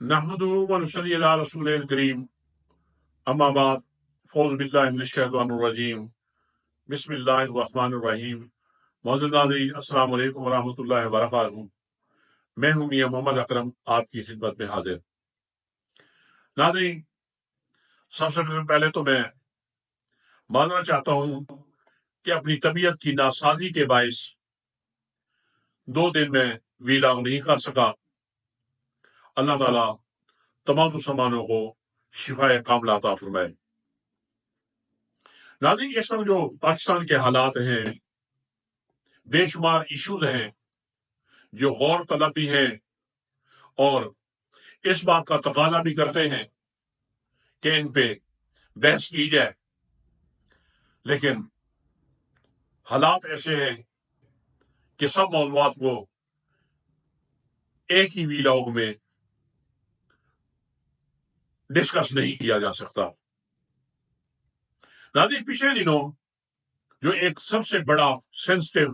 نحمدہ ونصلی علی رسول الکریم اما بعد فوز باللہ من الشیطان الرجیم بسم اللہ الرحمن الرحیم معزز ناظرین السلام علیکم ورحمۃ اللہ وبرکاتہ۔ میں ہوں میاں محمد اکرم آپ کی خدمت میں حاضر۔ ناظرین، سب سے پہلے تو میں ماننا چاہتا ہوں کہ اپنی طبیعت کی ناسازی کے باعث 2 دن میں ویلاگ نہیں کر سکا۔ اللہ تعالیٰ تمام مسلمانوں کو شفا کاملہ عطا فرمائے۔ ناظرین، اس وقت جو پاکستان کے حالات ہیں، بے شمار ایشوز ہیں جو غور طلب بھی ہیں اور اس بات کا تقاضا بھی کرتے ہیں کہ ان پہ بحث کی جائے، لیکن حالات ایسے ہیں کہ سب موضوعات کو ایک ہی ویلاگ میں ڈسکس نہیں کیا جا سکتا۔ ناظرین، پچھلے دنوں جو ایک سب سے بڑا سینسٹیو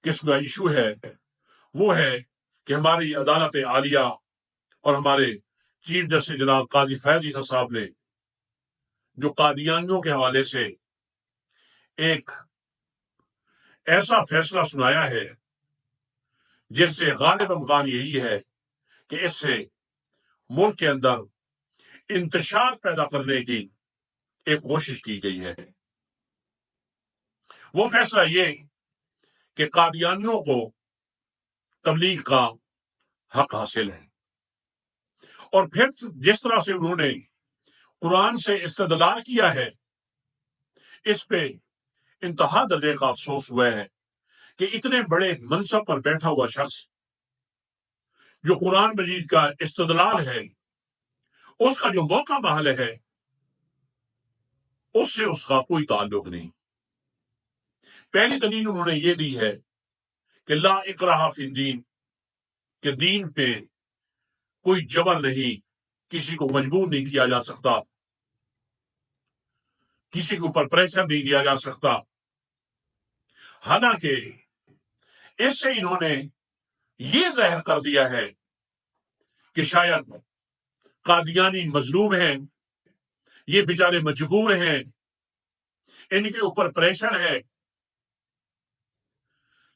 قسم کا ایشو ہے وہ ہے کہ ہماری عدالت عالیہ اور ہمارے چیف جسٹس جناب قاضی فیاض عیسیٰ صاحب نے جو قادیانیوں کے حوالے سے ایک ایسا فیصلہ سنایا ہے جس سے غالب امکان یہی ہے کہ اس سے ملک کے اندر انتشار پیدا کرنے کی ایک کوشش کی گئی ہے۔ وہ فیصلہ یہ کہ قادیانیوں کو تبلیغ کا حق حاصل ہے، اور پھر جس طرح سے انہوں نے قرآن سے استدلال کیا ہے، اس پہ انتہا درجے کا افسوس ہوا ہے کہ اتنے بڑے منصب پر بیٹھا ہوا شخص جو قرآن مجید کا استدلال ہے، اس کا جو موقع محل ہے، اس سے اس کا کوئی تعلق نہیں۔ پہلی دلیل انہوں نے یہ دی ہے کہ لا اکراہ فی الدین، کہ دین پہ کوئی جبر نہیں، کسی کو مجبور نہیں کیا جا سکتا، کسی کے اوپر پریشر نہیں دیا جا سکتا۔ حالانکہ اس سے انہوں نے یہ ظاہر کر دیا ہے کہ شاید قادیانی مظلوم ہیں، یہ بیچارے مجبور ہیں، ان کے اوپر پریشر ہے،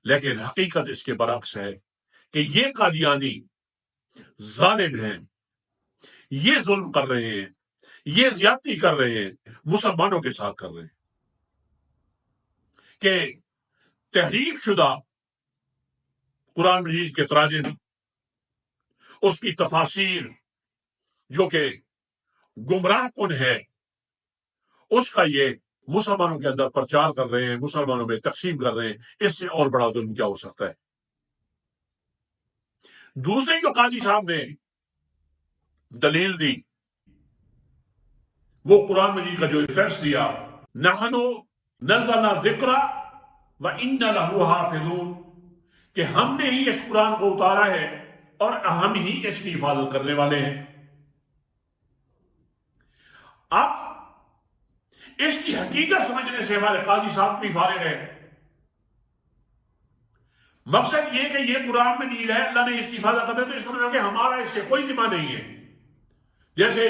لیکن حقیقت اس کے برعکس ہے کہ یہ قادیانی ظالم ہیں، یہ ظلم کر رہے ہیں، یہ زیادتی کر رہے ہیں، مسلمانوں کے ساتھ کر رہے ہیں کہ تحریف شدہ قرآن مجید کے تراجم، اس کی تفاسیر جو کہ گمراہ کن ہے، اس کا یہ مسلمانوں کے اندر پرچار کر رہے ہیں، مسلمانوں میں تقسیم کر رہے ہیں۔ اس سے اور بڑا ظلم کیا ہو سکتا ہے؟ دوسرے جو قاضی صاحب نے دلیل دی، وہ قرآن مجید کا جو ریفرنس دیا، نحنو نزلنا ذکر و ان لہ حافظون، کہ ہم نے ہی اس قرآن کو اتارا ہے اور ہم ہی اس کی حفاظت کرنے والے ہیں۔ اب اس کی حقیقت سمجھنے سے ہمارے قاضی صاحب بھی فارغ ہے۔ مقصد یہ کہ یہ قرآن میں نہیں ہے، اللہ نے اس کی حفاظت کرنے، تو اس کا مطلب کہ ہمارا اس سے کوئی ذمہ نہیں ہے۔ جیسے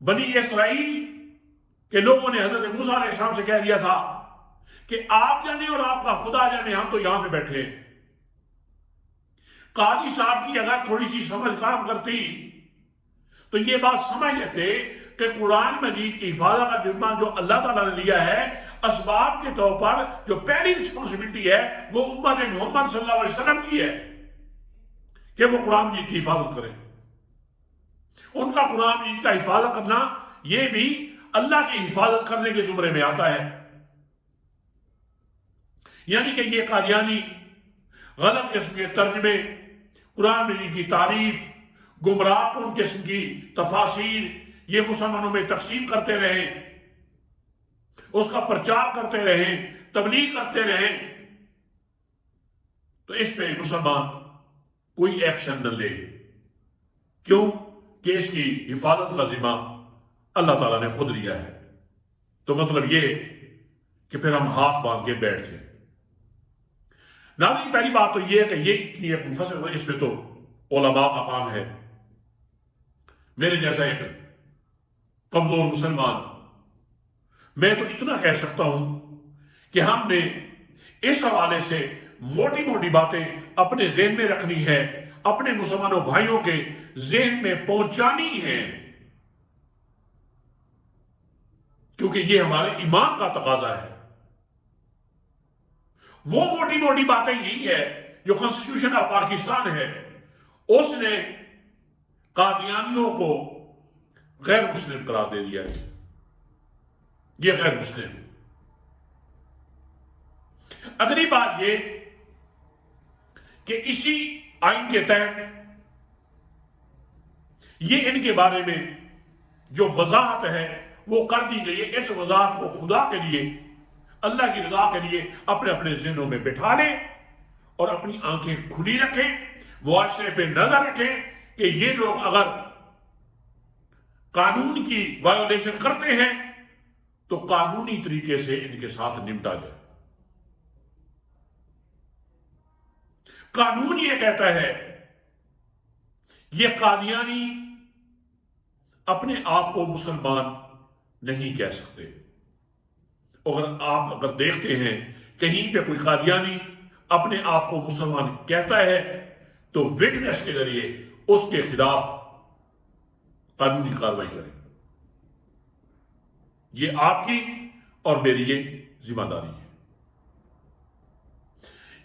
بنی اسرائیل کے لوگوں نے حضرت موسیٰ علیہ السلام سے کہہ دیا تھا کہ آپ جانے اور آپ کا خدا جانے، ہم تو یہاں پہ بیٹھے ہیں۔ قاضی صاحب کی اگر تھوڑی سی سمجھ کام کرتی تو یہ بات سمجھ لیتے کہ قرآن مجید کی حفاظت کا ذمہ جو اللہ تعالیٰ نے لیا ہے، اسباب کے طور پر جو پہلی رسپانسبلٹی ہے وہ امت محمد صلی اللہ علیہ وسلم کی ہے کہ وہ قرآن مجید کی حفاظت کریں۔ ان کا قرآن مجید کا حفاظت کرنا یہ بھی اللہ کی حفاظت کرنے کے زمرے میں آتا ہے۔ یعنی کہ یہ قادیانی غلط قسم کے ترجمے، قرآن مجید کی تعریف، گمراہ کن قسم کی تفاسیر یہ مسلمانوں میں تقسیم کرتے رہے، اس کا پرچار کرتے رہے، تبلیغ کرتے رہے، تو اس پہ مسلمان کوئی ایکشن نہ لے۔ کیوں؟ کہ اس کی حفاظت کا ذمہ اللہ تعالیٰ نے خود لیا ہے۔ تو مطلب یہ کہ پھر ہم ہاتھ باندھ کے بیٹھ جائیں۔ ناظرین، پہلی بات تو یہ ہے کہ یہ اتنی ایک منفصل، اس میں تو علماء کا کام ہے میرے جیسا ایک کمزور مسلمان، میں تو اتنا کہہ سکتا ہوں کہ ہم نے اس حوالے سے موٹی موٹی باتیں اپنے ذہن میں رکھنی ہے، اپنے مسلمانوں بھائیوں کے ذہن میں پہنچانی ہے، کیونکہ یہ ہمارے ایمان کا تقاضا ہے۔ وہ موٹی موٹی باتیں یہی ہے جو کانسٹیٹیوشن آف پاکستان ہے، اس نے قادیانیوں کو غیر مسلم قرار دے دیا ہے، یہ غیر مسلم۔ اگلی بات یہ کہ اسی آئین کے تحت یہ ان کے بارے میں جو وضاحت ہے وہ کر دی گئی ہے۔ اس وضاحت کو خدا کے لیے، اللہ کی رضا کے لیے اپنے اپنے ذہنوں میں بٹھا لیں اور اپنی آنکھیں کھلی رکھیں، معاشرے پہ نظر رکھیں کہ یہ لوگ اگر قانون کی وائولیشن کرتے ہیں تو قانونی طریقے سے ان کے ساتھ نمٹا جائے۔ قانون یہ کہتا ہے، یہ قادیانی اپنے آپ کو مسلمان نہیں کہہ سکتے۔ اگر دیکھتے ہیں کہیں پہ کوئی قادیانی اپنے آپ کو مسلمان کہتا ہے تو وٹنس کے ذریعے اس کے خلاف قانونی کارروائی کریں۔ یہ آپ کی اور میری یہ ذمہ داری ہے۔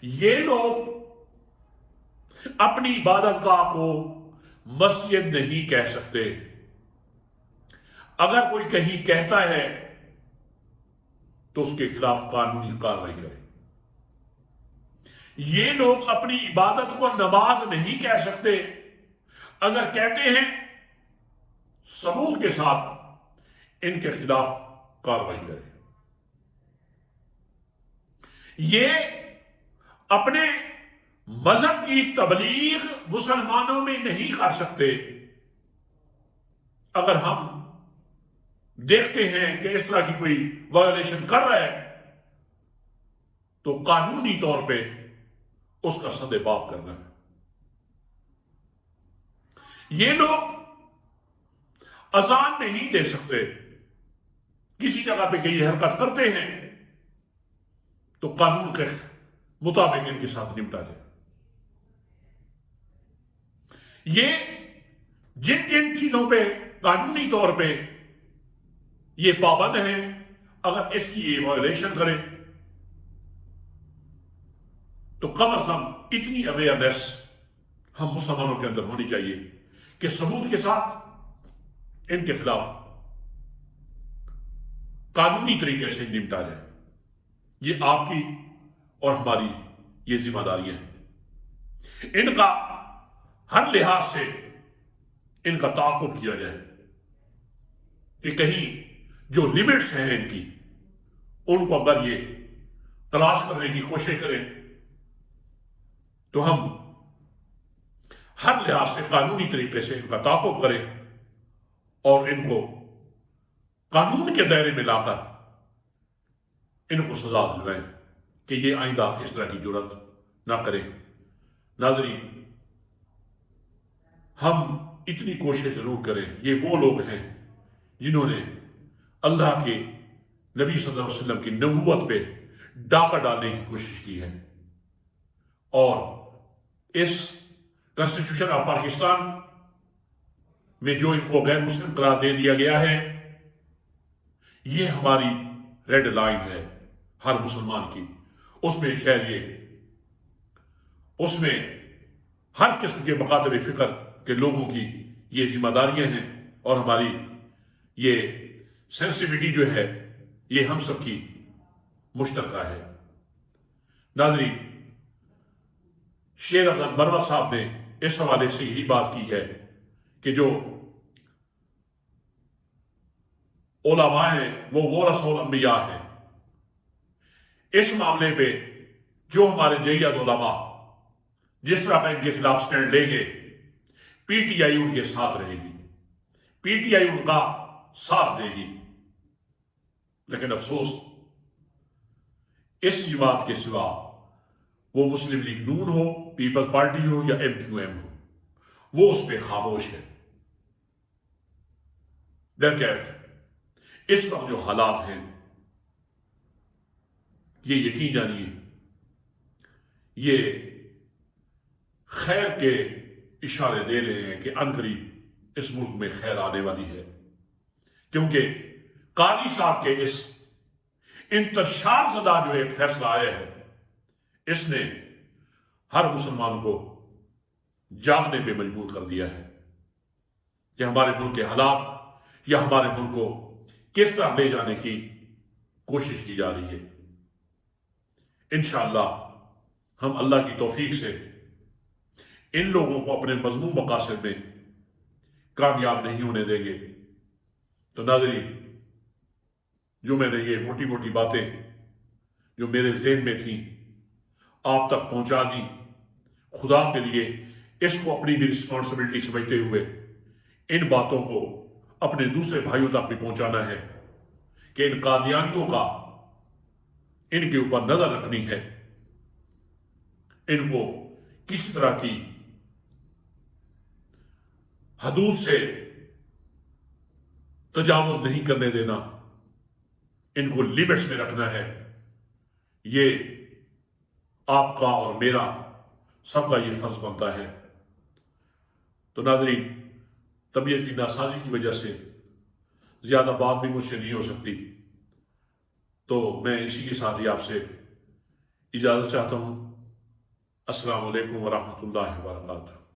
یہ لوگ اپنی عبادت گاہ کو مسجد نہیں کہہ سکتے۔ اگر کوئی کہیں کہتا ہے تو اس کے خلاف قانونی کارروائی کرے۔ یہ لوگ اپنی عبادت کو نماز نہیں کہہ سکتے، اگر کہتے ہیں ثبوت کے ساتھ ان کے خلاف کارروائی کرے۔ یہ اپنے مذہب کی تبلیغ مسلمانوں میں نہیں کر سکتے۔ اگر ہم دیکھتے ہیں کہ اس طرح کی کوئی وائولیشن کر رہا ہے تو قانونی طور پہ اس کا سد باب کرنا ہے۔ یہ لوگ اذان نہیں دے سکتے، کسی جگہ پہ کہ یہ حرکت کرتے ہیں تو قانون کے مطابق ان کے ساتھ نمٹا جائے۔ یہ جن جن چیزوں پہ قانونی طور پہ یہ پابند ہیں، اگر اس کی یہ وائولیشن کریں تو کم از کم اتنی اویئرنیس ہم مسلمانوں کے اندر ہونی چاہیے کہ ثبوت کے ساتھ ان کے خلاف قانونی طریقے سے نمٹا جائے۔ یہ آپ کی اور ہماری یہ ذمہ داریاں ہیں۔ ان کا ہر لحاظ سے ان کا تعاقب کیا جائے کہ کہیں جو لمٹس ہیں ان کی، ان کو اگر یہ تلاش کرنے کی کوشش کریں تو ہم ہر لحاظ سے قانونی طریقے سے ان کا تعاقب کریں اور ان کو قانون کے دائرے میں لا کر ان کو سزا دلوائیں کہ یہ آئندہ اس طرح کی جرات نہ کریں۔ ناظرین، ہم اتنی کوشش ضرور کریں۔ یہ وہ لوگ ہیں جنہوں نے اللہ کے نبی صلی اللہ علیہ وسلم کی نبوت پہ ڈاکہ ڈالنے کی کوشش کی ہے، اور اس کانسٹیٹیوشن آف پاکستان میں جو ان کو غیر مسلم قرار دے دیا گیا ہے، یہ ہماری ریڈ لائن ہے ہر مسلمان کی۔ اس میں شاید اس میں ہر قسم کے مکاتب فکر کے لوگوں کی یہ ذمہ داریاں ہیں، اور ہماری یہ سینسٹیوٹی جو ہے یہ ہم سب کی مشترکہ ہے۔ ناظرین، شیر افضل مروت صاحب نے اس حوالے سے یہی بات کی ہے کہ جو علماء ہیں وہ ورثۃ الانبیاء ہیں۔ اس معاملے پہ جو ہمارے جید علماء جس طرح کا ان کے خلاف سٹینڈ لیں گے، پی ٹی آئی ان کے ساتھ رہے گی، پی ٹی آئی ان کا ساتھ دے گی۔ لیکن افسوس، اس جماعت کے سوا وہ مسلم لیگ نون ہو، پیپلز پارٹی ہو یا ایم کیو ایم ہو، وہ اس پہ خاموش ہے۔ درکیف اس وقت جو حالات ہیں یہ یقین جانیے یہ خیر کے اشارے دے رہے ہیں کہ عنقریب اس ملک میں خیر آنے والی ہے، کیونکہ قاضی صاحب کے اس انتشار زدہ جو ایک فیصلہ آیا ہے اس نے ہر مسلمان کو جاگنے پہ مجبور کر دیا ہے کہ ہمارے ملک کے حالات یا ہمارے ملک کو کس طرح لے جانے کی کوشش کی جا رہی ہے۔ انشاءاللہ ہم اللہ کی توفیق سے ان لوگوں کو اپنے مذموم مقاصد میں کامیاب نہیں ہونے دیں گے۔ تو ناظرین، جو میں نے یہ موٹی موٹی باتیں جو میرے ذہن میں تھیں آپ تک پہنچا دی، خدا کے لیے اس کو اپنی بھی رسپانسبلٹی سمجھتے ہوئے ان باتوں کو اپنے دوسرے بھائیوں تک بھی پہنچانا ہے کہ ان قادیانیوں کا ان کے اوپر نظر رکھنی ہے، ان کو کس طرح کی حدود سے تجاوز نہیں کرنے دینا، ان کو لیمٹس میں رکھنا ہے۔ یہ آپ کا اور میرا سب کا یہ فرض بنتا ہے۔ تو ناظرین، طبیعت کی ناسازی کی وجہ سے زیادہ بات بھی مجھ سے نہیں ہو سکتی، تو میں اسی کے ساتھ ہی آپ سے اجازت چاہتا ہوں۔ السلام علیکم ورحمۃ اللہ وبرکاتہ۔